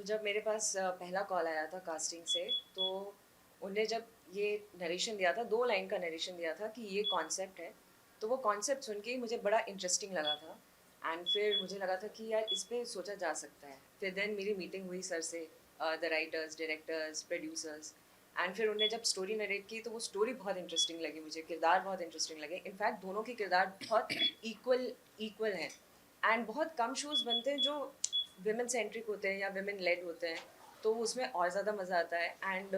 जब मेरे पास पहला कॉल आया था कास्टिंग से, तो उन्होंने जब ये नरेशन दिया था, 2 लाइन का नरेशन दिया था कि ये कॉन्सेप्ट है, तो वो कॉन्सेप्ट सुन के ही मुझे बड़ा इंटरेस्टिंग लगा था। एंड फिर मुझे लगा था कि यार इस पे सोचा जा सकता है। फिर देन मेरी मीटिंग हुई सर से, the writers, directors, producers. And फिर उन्होंने जब स्टोरी नरेट की तो वो स्टोरी बहुत इंटरेस्टिंग लगी मुझे, किरदार बहुत इंटरेस्टिंग लगे। इनफैक्ट दोनों के किरदार बहुत इक्वल इक्वल हैं। एंड बहुत कम शोज़ बनते हैं जो विमेन सेंट्रिक होते हैं या विमेन लेड होते हैं, तो उसमें और ज़्यादा मज़ा आता है। एंड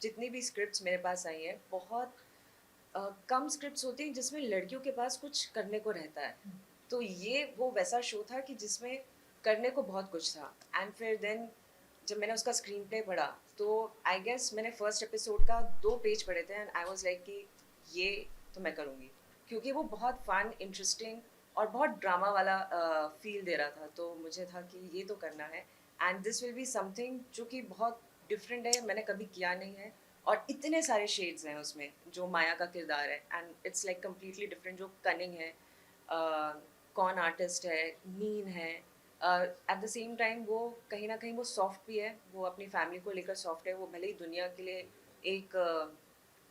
जितनी भी स्क्रिप्ट्स मेरे पास आई हैं, बहुत कम स्क्रिप्ट्स होती हैं जिसमें लड़कियों के पास कुछ करने को रहता है। तो ये वो वैसा शो था कि जिसमें करने को बहुत कुछ था। एंड फिर देन जब मैंने उसका स्क्रीन प्ले पढ़ा, तो आई गेस मैंने फर्स्ट एपिसोड का 2 पेज पढ़े थे एंड आई वाज लाइक कि ये तो मैं करूँगी, क्योंकि वो बहुत फन, इंटरेस्टिंग और बहुत ड्रामा वाला फील दे रहा था। तो मुझे था कि ये तो करना है and this will be something जो कि बहुत डिफरेंट है, मैंने कभी किया नहीं है। और इतने सारे शेड्स हैं उसमें, जो माया का किरदार है and it's like completely different. जो कनिंग है, कौन आर्टिस्ट है, मीन है, एट द सेम टाइम वो कहीं ना कहीं वो सॉफ्ट भी है, वो अपनी फैमिली को लेकर सॉफ्ट है। वो भले ही दुनिया के लिए एक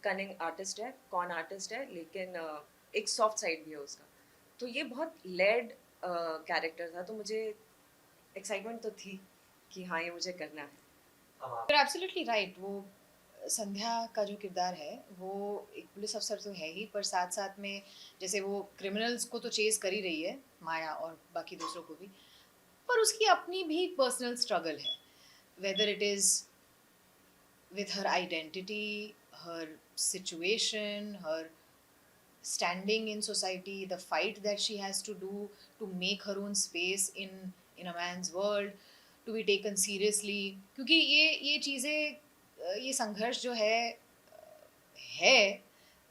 कनिंग आर्टिस्ट है, कौन आर्टिस्ट है, लेकिन एक सॉफ्ट साइड भी है उसका। तो ये बहुत लेड कैरेक्टर था, तो मुझे एक्साइटमेंट तो थी कि हाँ ये मुझे करना है। You're absolutely right. वो संध्या का जो किरदार है वो एक पुलिस अफसर तो है ही, पर साथ साथ में जैसे वो क्रिमिनल्स को तो चेज कर ही रही है, माया और बाकी दूसरों को भी, पर उसकी अपनी भी पर्सनल स्ट्रगल है, whether it is with her identity, her situation, her standing in society, the fight that she has to do to make her own space in a man's world, to be taken seriously. क्योंकि ये चीज़ें, ये संघर्ष जो है,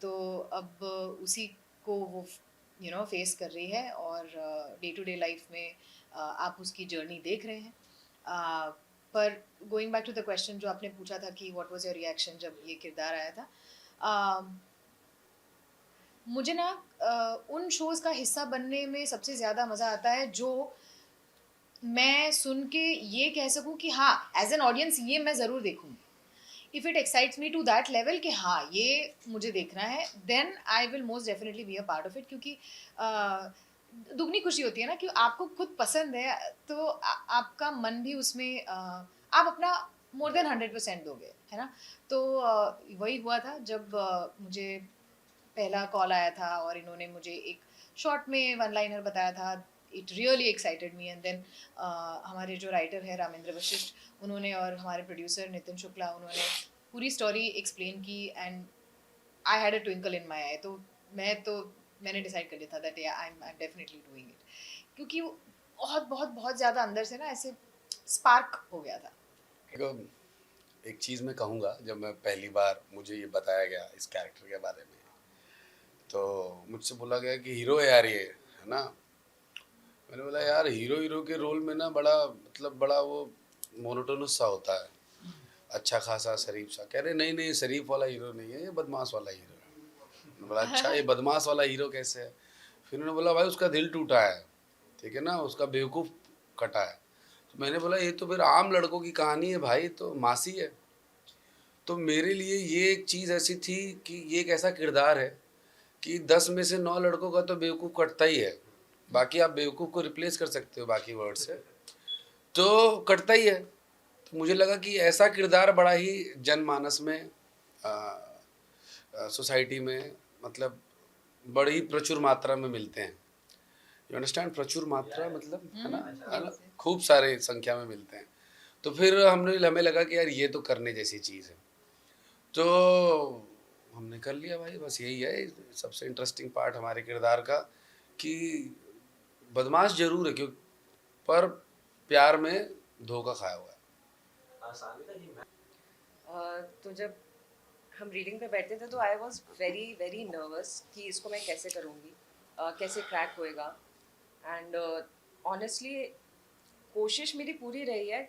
तो अब उसी को वो फेस कर रही है, और डे टू डे लाइफ में आप उसकी जर्नी देख रहे हैं। uh, पर going back to the question जो आपने पूछा था कि व्हाट वाज योर रिएक्शन जब ये किरदार आया था, मुझे ना उन शोज का हिस्सा बनने में सबसे ज़्यादा मज़ा आता है जो मैं सुन के ये कह सकूं कि हाँ, एज एन ऑडियंस ये मैं ज़रूर देखूंगी। If it excites me to that level कि हाँ ये मुझे देखना है, then I will most definitely be a part of it. क्योंकि दुगनी खुशी होती है ना कि आपको खुद पसंद है, तो आपका मन भी उसमें आप अपना मोर देन 100% दोगे, है ना। तो वही हुआ था जब मुझे पहला कॉल आया था और इन्होंने मुझे एक शॉर्ट में वन लाइनर बताया था। It really excited me, and then हमारे जो राइटर है रामेंद्र वशिष्ठ, उन्होंने, और हमारे प्रोड्यूसर नितिन शुक्ला, उन्होंने पूरी स्टोरी एक्सप्लेन की, and I had a twinkle in my eye. तो मैंने डिसाइड कर लिया था that I am definitely doing it, क्योंकि वो बहुत बहुत बहुत ज़्यादा अंदर से ना ऐसे स्पार्क हो गया था। देखो, एक चीज़ मैं कहूँगा, जब मैं पहली बार मुझे ये बताया गया इस कैरेक्टर के बारे में, तो मुझसे बोला गया कि हीरो है यार ये, है ना। मैंने बोला यार हीरो हीरो के रोल में ना बड़ा मतलब बड़ा वो मोनोटोनस सा होता है, अच्छा खासा शरीफ सा। कह रहे नहीं नहीं, शरीफ वाला हीरो नहीं है, ये बदमाश वाला हीरो है। मैंने बोला अच्छा, ये बदमाश वाला हीरो कैसे है। फिर उन्होंने बोला भाई उसका दिल टूटा है, ठीक है ना, उसका बेवकूफ़ कटा है। तो मैंने बोला ये तो फिर आम लड़कों की कहानी है भाई, तो मासी है। तो मेरे लिए ये एक चीज़ ऐसी थी कि ये एक ऐसा किरदार है कि 10 में से 9 लड़कों का तो बेवकूफ़ कटता ही है। बाकी आप बेवकूफ़ को रिप्लेस कर सकते हो बाकी वर्ड से, तो कटता ही है। तो मुझे लगा कि ऐसा किरदार बड़ा ही जनमानस में, सोसाइटी में, मतलब बड़ी प्रचुर मात्रा में मिलते हैं। यू अंडरस्टैंड, प्रचुर मात्रा मतलब, है ना, यस। खूब सारे संख्या में मिलते हैं। तो फिर हमें लगा कि यार ये तो करने जैसी चीज़ है, तो हमने कर लिया भाई। बस यही है सबसे इंटरेस्टिंग पार्ट हमारे किरदार का, कि बदमाश जरूर है, क्यों, पर प्यार में धोखा खाया हुआ है। तो जब हम रीडिंग पे बैठते थे तो I was very very nervous कि इसको मैं कैसे करूँगी, कैसे क्रैक होएगा। एंड ऑनेस्टली कोशिश मेरी पूरी रही है।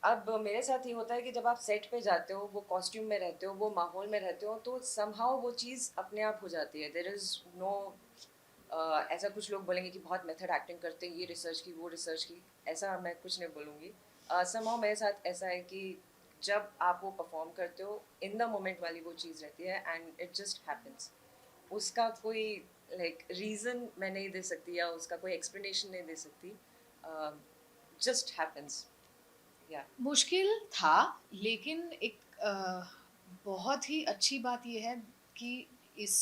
अब मेरे साथ ये होता है कि जब आप सेट पे जाते हो, वो कॉस्ट्यूम में रहते हो, वो माहौल में रहते हो, तो समहाउ वो चीज़ अपने आप हो जाती है। देर इज़ नो ऐसा कुछ लोग बोलेंगे कि बहुत मेथड एक्टिंग करते हैं, ये रिसर्च की वो रिसर्च की, ऐसा मैं कुछ नहीं बोलूँगी। समहाउ मेरे साथ ऐसा है कि जब आप वो परफॉर्म करते हो इन द मोमेंट वाली वो चीज़ रहती है एंड इट जस्ट हैपेंस। उसका कोई लाइक रीज़न मैं नहीं दे सकती या उसका कोई एक्सप्लेनेशन नहीं दे सकती, जस्ट हैपेंस या। मुश्किल था, लेकिन एक बहुत ही अच्छी बात ये है कि इस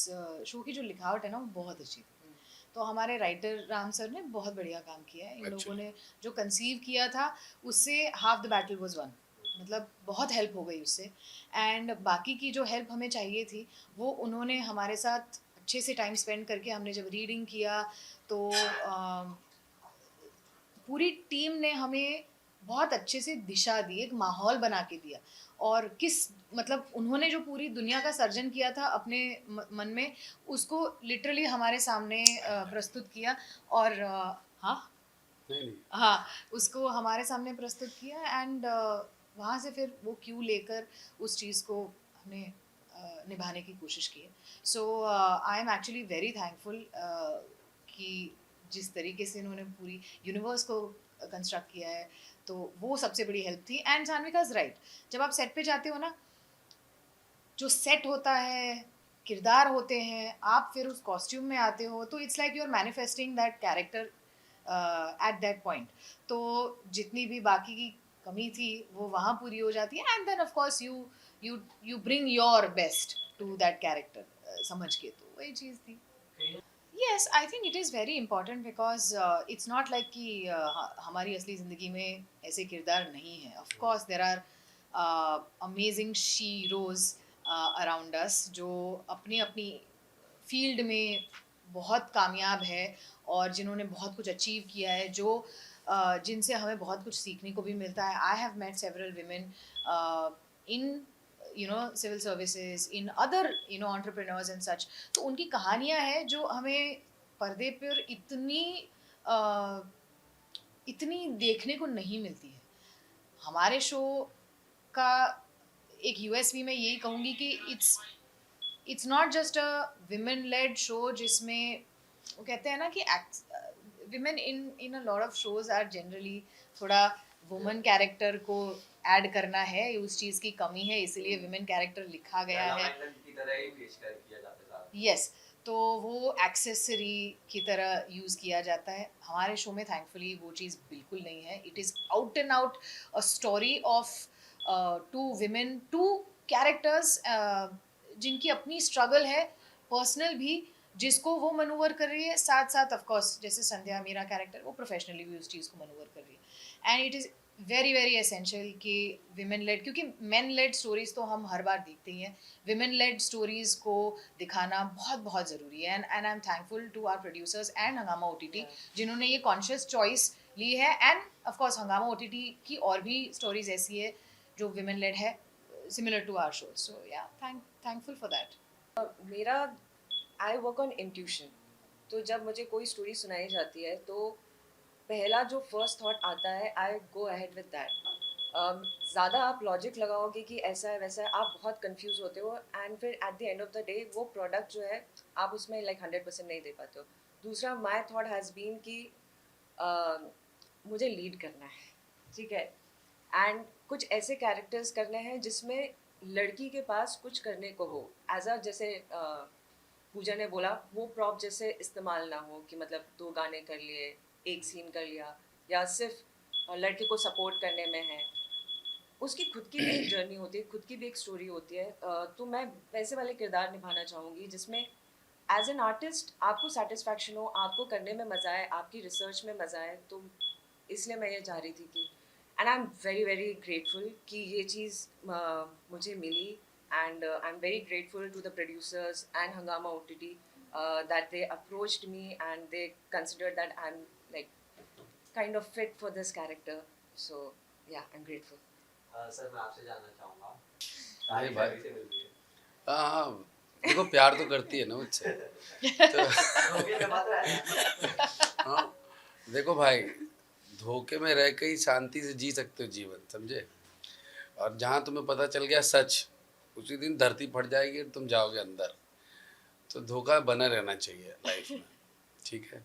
शो की जो लिखावट है ना वो बहुत अच्छी थी। तो हमारे राइटर राम सर ने बहुत बढ़िया काम किया है। इन लोगों Actually. ने जो कंसीव किया था उससे half the battle was one, मतलब बहुत हेल्प हो गई उससे। एंड बाकी की जो हेल्प हमें चाहिए थी वो उन्होंने हमारे साथ अच्छे से टाइम स्पेंड करके, हमने जब रीडिंग किया तो पूरी टीम ने हमें बहुत अच्छे से दिशा दी, एक माहौल बना के दिया। और किस मतलब उन्होंने जो पूरी दुनिया का सर्जन किया था अपने मन में, उसको लिटरली हमारे सामने प्रस्तुत किया। और हाँ नहीं नहीं, हाँ, उसको हमारे सामने प्रस्तुत किया। एंड वहाँ से फिर वो क्यू लेकर उस चीज़ को हमने निभाने की कोशिश की है। So I am actually very thankful कि जिस तरीके से इन्होंने पूरी यूनिवर्स को कंस्ट्रक्ट किया है, तो वो सबसे बड़ी हेल्प थी। एंड सान्विकाज राइट, जब आप सेट पे जाते हो ना, जो सेट होता है, किरदार होते हैं, आप फिर उस कॉस्ट्यूम में आते हो, तो it's like you are manifesting that character at that point. तो जितनी भी बाकी की कमी थी वो वहाँ पूरी हो जाती है। And then of course you bring your best to that character, समझ के। तो वही चीज़ थी। Yes, I think it is very important because it's not like कि हमारी असली ज़िंदगी में ऐसे किरदार नहीं हैं. Of course, there are amazing sheroes around us जो अपनी अपनी फील्ड में बहुत कामयाब है और जिन्होंने बहुत कुछ अचीव किया है, जो जिनसे हमें बहुत कुछ सीखने को भी मिलता है. I have met several women in civil services, in other entrepreneurs and such. तो उनकी कहानियां हैं जो हमें पर्दे पर अ, इतनी देखने को नहीं मिलती है। हमारे शो का एक यूएसपी में यही कहूंगी कि it's not just a women led show जिसमें वो कहते हैं ना कि women in a lot of shows are generally थोड़ा वुमन कैरेक्टर को ऐड करना है, उस चीज की कमी है, इसलिए विमेन कैरेक्टर लिखा गया है। की तरह ही पेश कर किया जाता है सारा। यस, तो वो एक्सेसरी की तरह यूज़ किया जाता है। हमारे शो में थैंकफुली वो चीज़ बिल्कुल नहीं है। It is out and out a story of two women, two characters जिनकी अपनी स्ट्रगल है, पर्सनल भी, जिसको वो मनूवर कर रही है। साथ साथ ऑफ कोर्स जैसे संध्या मेरा कैरेक्टर, वो प्रोफेशनली भी उस चीज़ को मनूवर कर रही है। And it is very very essential कि विमेन लेड, क्योंकि मैन लेड स्टोरीज तो हम हर बार देखते ही हैं, विमेन लेड स्टोरीज को दिखाना बहुत बहुत ज़रूरी है। And I am thankful to our producers and Hungama OTT जिन्होंने ये कॉन्शियस चॉइस ली है। And of course Hungama OTT की और भी स्टोरीज ऐसी है जो विमेन लेड है, similar to our show. So yeah thankful for that. मेरा आई वर्क ऑन इंट्यूशन। तो जब मुझे कोई स्टोरी सुनाई जाती है तो पहला जो फर्स्ट थॉट आता है, आई गो अहेड विद दैट। ज़्यादा आप लॉजिक लगाओगे कि ऐसा है वैसा है, आप बहुत कंफ्यूज होते हो एंड फिर at the end of the day वो प्रोडक्ट जो है आप उसमें लाइक 100% नहीं दे पाते हो। दूसरा माई थॉट हैज़ बीन कि मुझे लीड करना है, ठीक है, एंड कुछ ऐसे कैरेक्टर्स करने हैं जिसमें लड़की के पास कुछ करने को हो, एज अ जैसे पूजा ने बोला वो प्रॉप जैसे इस्तेमाल ना हो कि मतलब 2 गाने कर लिए, एक सीन कर लिया, या सिर्फ लड़के को सपोर्ट करने में है। उसकी खुद की भी एक जर्नी होती है, खुद की भी एक स्टोरी होती है। तो मैं वैसे वाले किरदार निभाना चाहूँगी जिसमें एज एन आर्टिस्ट आपको सेटिस्फैक्शन हो, आपको करने में मज़ा आए, आपकी रिसर्च में मज़ा आए। तो इसलिए मैं ये चाह रही थी कि and I am very very grateful कि ये चीज़ मुझे मिली। And I am very grateful to the producers and Hungama OTT that they approached me and they considered that I'm like kind of fit for this character. So yeah, I'm grateful. Sir मैं आपसे जानना चाहूँगा, नहीं तारीफ भाई। कैसे मिल रही है? हाँ हाँ, देखो प्यार तो करती है ना मुझसे तो धोखे में मत रहना। हाँ, देखो भाई, धोखे में रह के ही शांति से जी सकते हो जीवन, समझे। और जहाँ तुम्हें पता चल गया सच, उसी दिन धरती फट जाएगी और तुम जाओगे अंदर। तो धोखा बना रहना चाहिए लाइफ में, ठीक है,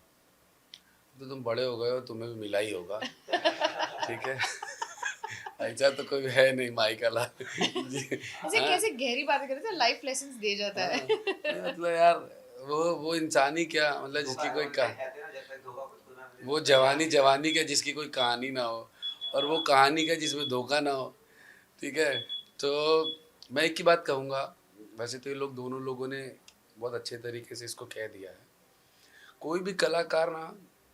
तो तुम बड़े हो गए हो, तुम्हें भी मिला ही होगा, ठीक है। ऐसा तो कोई है नहीं माई का लाल जी। ऐसे हाँ, कैसे गहरी बातें करते हैं, लाइफ लेसन्स दे जाता हाँ, है। नहीं मतलब यार वो इंसान ही क्या, मतलब जिसकी कोई का कहते हैं ना, जब तक धोखा खुद को ना मिले वो तब तक जवानी याद जवानी का जिसकी कोई कहानी ना हो, और वो कहानी का जिसमें धोखा ना हो, ठीक है। तो मैं एक ही बात कहूँगा, वैसे तो ये लोग दोनों लोगों ने बहुत अच्छे तरीके से इसको कह दिया है। कोई भी कलाकार ना,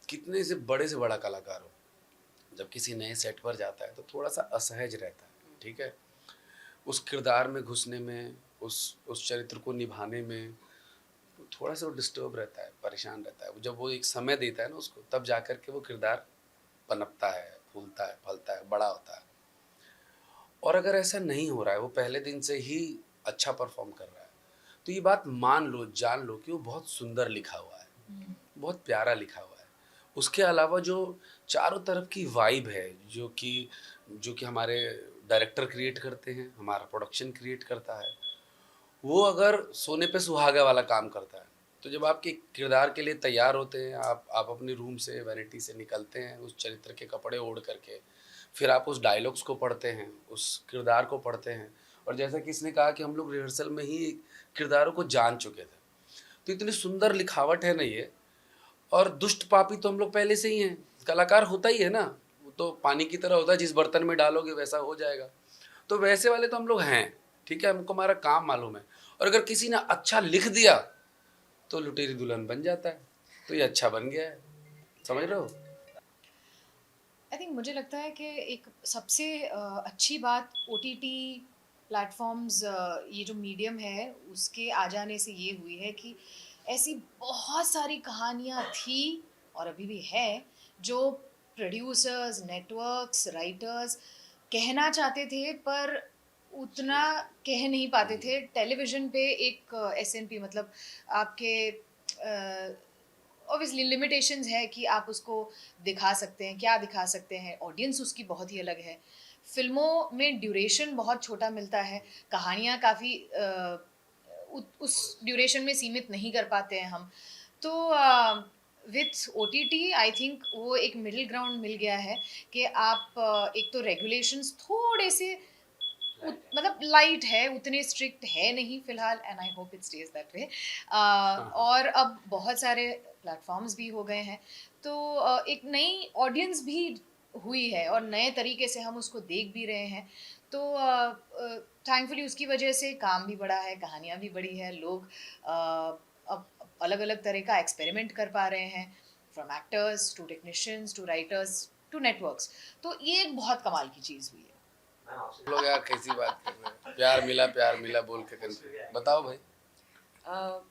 कितने से बड़ा कलाकार हो, जब किसी नए सेट पर जाता है तो थोड़ा सा असहज रहता है, ठीक है। उस किरदार में घुसने में, उस चरित्र को निभाने में थोड़ा सा वो डिस्टर्ब रहता है, परेशान रहता है। जब वो एक समय देता है ना उसको, तब जाकर के वो किरदार पनपता है, फूलता है, फलता है, बड़ा होता है। और अगर ऐसा नहीं हो रहा है, वो पहले दिन से ही अच्छा परफॉर्म कर रहा है, तो ये बात मान लो, जान लो कि वो बहुत सुंदर लिखा हुआ है, बहुत प्यारा लिखा हुआ है। उसके अलावा जो चारों तरफ की वाइब है, जो कि हमारे डायरेक्टर क्रिएट करते हैं, हमारा प्रोडक्शन क्रिएट करता है, वो अगर सोने पे सुहागा वाला काम करता है, तो जब आपके किरदार के लिए तैयार होते हैं, आप अपने रूम से, वैनिटी से निकलते हैं उस चरित्र के कपड़े ओढ़ करके, फिर आप उस डायलॉग्स को पढ़ते हैं, उस किरदार को पढ़ते हैं, और जैसा कि इसने कहा कि हम लोग रिहर्सल में ही किरदारों को जान चुके थे, तो इतनी सुंदर लिखावट है ना ये। और दुष्ट पापी तो हम लोग पहले से ही हैं, कलाकार होता ही है ना, वो तो पानी की तरह होता है, जिस बर्तन में डालोगे वैसा हो जाएगा। तो वैसे वाले तो हम लोग हैं, ठीक है, हमको हमारा काम मालूम है। और अगर किसी ने अच्छा लिख दिया तो लुटेरी दुल्हन बन जाता है, तो ये अच्छा बन गया है, समझ रहे हो। आई थिंक मुझे लगता है कि एक सबसे अच्छी बात ओटीटी प्लेटफॉर्म्स, ये जो मीडियम है उसके आ जाने से ये हुई है कि ऐसी बहुत सारी कहानियाँ थी और अभी भी है जो प्रोड्यूसर्स, नेटवर्क्स, राइटर्स कहना चाहते थे पर उतना कह नहीं पाते थे। टेलीविज़न पे एक एसएनपी मतलब आपके ऑब्वियसली लिमिटेशंस है कि आप उसको दिखा सकते हैं, क्या दिखा सकते हैं, ऑडियंस उसकी बहुत ही अलग है। फिल्मों में ड्यूरेशन बहुत छोटा मिलता है, कहानियाँ काफ़ी उस ड्यूरेशन में सीमित नहीं कर पाते हैं हम। तो विथ ओटीटी आई थिंक वो एक मिडिल ग्राउंड मिल गया है कि आप एक तो रेगुलेशंस थोड़े से मतलब लाइट है, उतने स्ट्रिक्ट है नहीं फिलहाल, and I hope it stage that way. और अब बहुत सारे प्लेटफॉर्म्स भी हो गए हैं, तो एक नई ऑडियंस भी हुई है और नए तरीके से हम उसको देख भी रहे हैं। तो थैंकफुली उसकी वजह से काम भी बढ़ा है, कहानियाँ भी बढ़ी है, लोग अब अलग अलग तरह का एक्सपेरिमेंट कर पा रहे हैं, from actors to technicians to writers to networks. तो ये एक बहुत कमाल की चीज़ हुई है। मैं आपसे लोग यार कैसी बात कर रहे हैं, प्यार मिला बोल के करके बताओ भाई।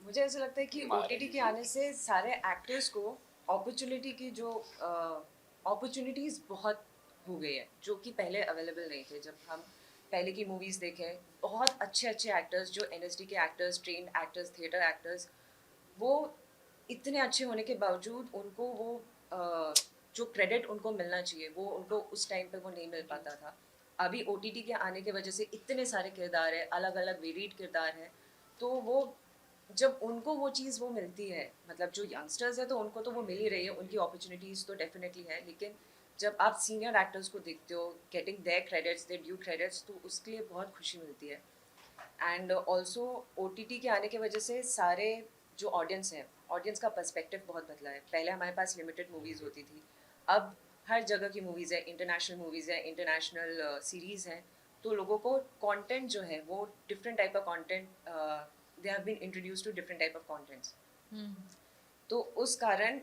मुझे ऐसा लगता है कि मारे ओटीटी के आने से सारे एक्टर्स को अपॉर्चुनिटी की जो अपॉर्चुनिटीज़ बहुत हो गई है जो कि पहले अवेलेबल नहीं थे। जब हम पहले की मूवीज़ देखें, बहुत अच्छे अच्छे एक्टर्स जो एनएसडी के actors, trained actors, theatre actors, वो इतने अच्छे होने के बावजूद उनको वो जो क्रेडिट उनको मिलना चाहिए वो उनको उस टाइम पे वो नहीं मिल पाता था। अभी ओटीटी के आने की वजह से इतने सारे किरदार हैं, अलग अलग वेरिएड किरदार हैं, तो वो जब उनको वो चीज़ वो मिलती है, मतलब जो यंगस्टर्स है तो उनको तो वो मिल ही रही है, उनकी अपॉर्चुनिटीज़ तो डेफिनेटली है, लेकिन जब आप सीनियर एक्टर्स को देखते हो getting their credits, their due credits, तो उसके लिए बहुत खुशी मिलती है। एंड ऑल्सो ओटीटी के आने की वजह से सारे जो ऑडियंस है, ऑडियंस का पर्सपेक्टिव बहुत बदला है। पहले हमारे पास लिमिटेड मूवीज़ होती थी, अब हर जगह की मूवीज़ है, इंटरनेशनल मूवीज़ है, इंटरनेशनल सीरीज़ हैं, तो लोगों को कंटेंट जो है वो डिफरेंट टाइप का content, they have been introduced to different type of contents. तो उस कारण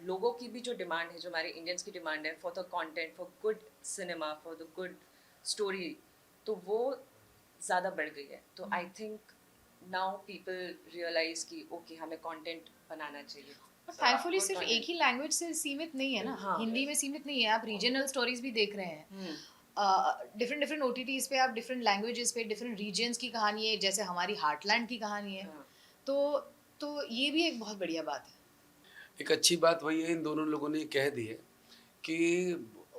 लोगों की भी जो डिमांड है, जो हमारे इंडियंस की डिमांड है for the content, for good cinema, for the good story, तो वो ज़्यादा बढ़ गई है। तो I think now people realise कि ओके हमें कंटेंट बनाना चाहिए। थैंकफुली आपको सिर्फ content- एक ही लैंग्वेज से सीमित नहीं है ना, हाँ। हिंदी में सीमित नहीं है, आप रीजनल स्टोरीज भी देख रहे हैं। डिफरेंट डिफरेंट ओटीटीज पे आप डिफरेंट लैंग्वेजेस पे डिफरेंट रीजन्स की कहानी है, जैसे हमारी हार्टलैंड की कहानी है। हाँ। तो तो ये भी एक बहुत बढ़िया बात है। एक अच्छी बात वही है, इन दोनों लोगों ने कह दी है कि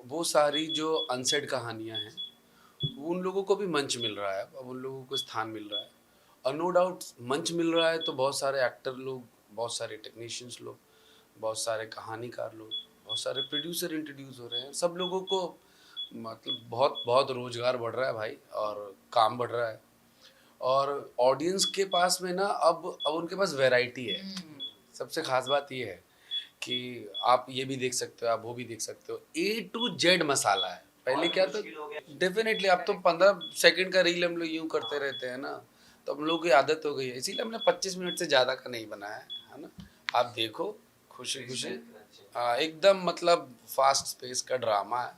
वो सारी जो अनसेड कहानियां हैं, उन लोगों को भी मंच मिल रहा है, अब उन लोगों को स्थान मिल रहा है। और नो डाउट मंच मिल रहा है तो बहुत सारे एक्टर लोग, बहुत सारे टेक्नीशियंस लोग बहुत सारे कहानीकार लोग, बहुत सारे प्रोड्यूसर इंट्रोड्यूस हो रहे हैं। सब लोगों को मतलब बहुत बहुत रोजगार बढ़ रहा है भाई, और काम बढ़ रहा है, और ऑडियंस के पास में ना अब उनके पास वैरायटी है। सबसे खास बात ये है कि आप ये भी देख सकते हो, आप वो भी देख सकते हो, A to Z मसाला है। पहले क्या था, डेफिनेटली अब तो 15 सेकंड का रील हम लोग यूं करते रहते हैं ना, तो हम लोग की आदत हो गई है, इसीलिए हमने 25 मिनट से ज़्यादा का नहीं बनाया है ना। आप देखो खुशी खुशी, एकदम मतलब फास्ट स्पेस का ड्रामा है,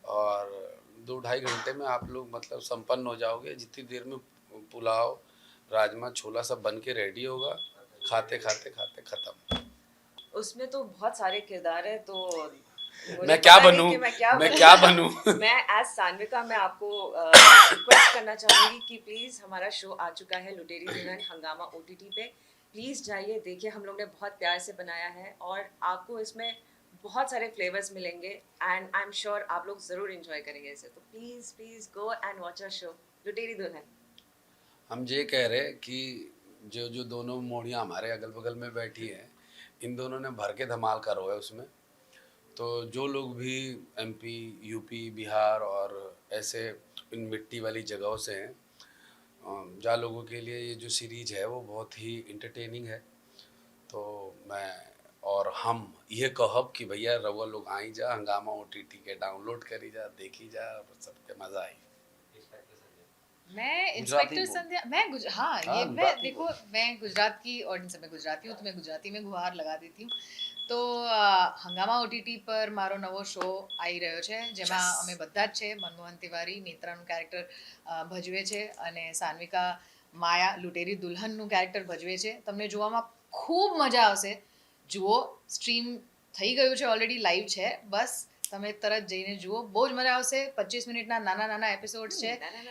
और 2-2.5 घंटे में आप लोग मतलब संपन्न हो जाओगे। जितनी देर में पुलाव, राजमा, छोला सब बन के रेडी होगा, खाते खाते खाते खत्म। उसमें तो बहुत सारे किरदार है, तो मुझे मैं क्या पता नहीं बनूं, कि मैं क्या बनूं। मैं एज सान्विका मैं आपको रिक्वेस्ट करना चाहूंगी कि प्लीज हमारा शो आ चुका है लुटेरी दुल्हन हंगामा OTT पे, प्लीज जाइए देखिए। हम लोग ने बहुत प्यार से बनाया है और आपको इसमें बहुत सारे फ्लेवर्स मिलेंगे, एंड आई एम श्योर आप लोग जरूर एंजॉय करेंगे इसे। तो please please go and watch our show Luteri Dulhan. हम ये कह रहे हैं कि जो जो दोनों मोड़ियाँ हमारे अगल बगल में बैठी हैं, इन दोनों ने भर के धमाल करो है उसमें। तो जो लोग भी MP, UP, बिहार और ऐसे इन मिट्टी वाली जगहों से हैं, जहाँ लोगों के लिए ये जो सीरीज है वो बहुत ही इंटरटेनिंग है। तो मैं और हम ये कहब कि भैया रउआ लोग आई जा, हंगामा OTT के डाउनलोड करी जा, देखी जा, और सबके मज़ा आई। मैं गुजराती इंस्पेक्टर बोल। संध्या, मैं हाँ हाँ, ये मैं गुजराती देखो बोल। मैं गुजरात की ऑडियंस में गुजराती हूँ, तो मैं गुजराती में गुहार लगा देती हूँ। તો હંગામા OTT પર મારો નવો શો આવી રહ્યો છે, જેમાં અમે બધા જ છે. મનમોહન તિવારી નેત્રાનું કેરેક્ટર ભજવે છે, અને સાન્વિકા માયા લુટેરી દુલ્હનનું કેરેક્ટર ભજવે છે. તમને જોવામાં ખૂબ મજા આવશે. જુઓ, સ્ટ્રીમ થઈ ગયું છે, ઓલરેડી લાઈવ છે. બસ તમે તરત જઈને જુઓ, બહુ જ મજા આવશે. 25 મિનિટના નાના નાના એપિસોડ છે,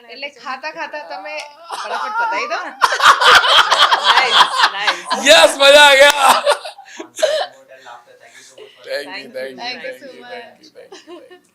એટલે ખાતા ખાતા તમે ફટાફટ પતાવી દો. Nice nice. यस, मजा आ गया। Thank you so much. Thank you, thank you, Thank you thank so you, much. Thank you.